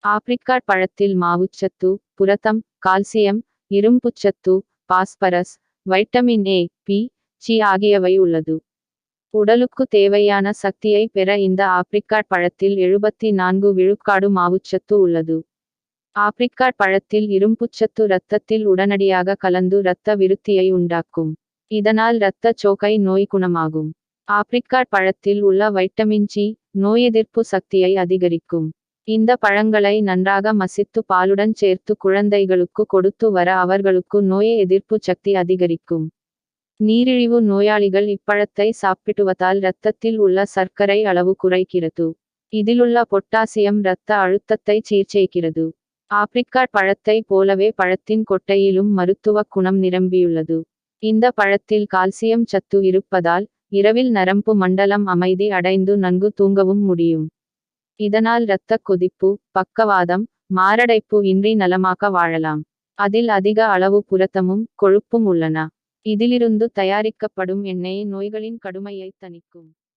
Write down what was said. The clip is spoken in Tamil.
ஆப்ரிக்காட் பழத்தில் மாவுச்சத்து, புரதம், கால்சியம், இரும்புச்சத்து, phosphorus, vitamin A, B, C ஆகியவை உள்ளது. உடலுக்கு தேவையான சக்தியை பெற இந்த ஆப்ரிக்காட் பழத்தில் 74% மாவுச்சத்து உள்ளது. ஆப்ரிக்காட் பழத்தில் இரும்புச்சத்து இரத்தத்தில் உடனடியாக கலந்து இரத்த விருத்தியை உண்டாக்கும். இதனால் இரத்த சோகை நோய் குணமாகும். ஆப்ரிக்காட் பழத்தில் உள்ள வைட்டமின் சி, நோயெதிர்ப்பு சக்தியை அதிகரிக்கும். இந்த பழங்களை நன்றாக மசித்து பாலுடன் சேர்த்து குழந்தைகளுக்கு கொடுத்து வர அவர்களுக்கு நோய் எதிர்ப்பு சக்தி அதிகரிக்கும். நீரிழிவு நோயாளிகள் இப்பழத்தை சாப்பிடுவதால் இரத்தத்தில் உள்ள சர்க்கரை அளவு குறைக்கிறது. இதிலுள்ள பொட்டாசியம் இரத்த அழுத்தத்தை சீர்செய்கிறது. ஆப்ரிக்காட் பழத்தை போலவே பழத்தின் கொட்டையிலும் மருத்துவ குணம் நிரம்பியுள்ளது. இந்த பழத்தில் கால்சியம் சத்து இருப்பதால் இரவில் நரம்பு மண்டலம் அமைதி அடைந்து நன்கு தூங்கவும் முடியும். இதனால் இரத்த கொதிப்பு, பக்கவாதம், மாரடைப்பு இன்றி நலமாக வாழலாம். அதில் அதிக அளவு புரதமும் கொழுப்பும் உள்ளன. இதிலிருந்து தயாரிக்கப்படும் எண்ணெய் நோய்களின் கடுமையை தணிக்கும்.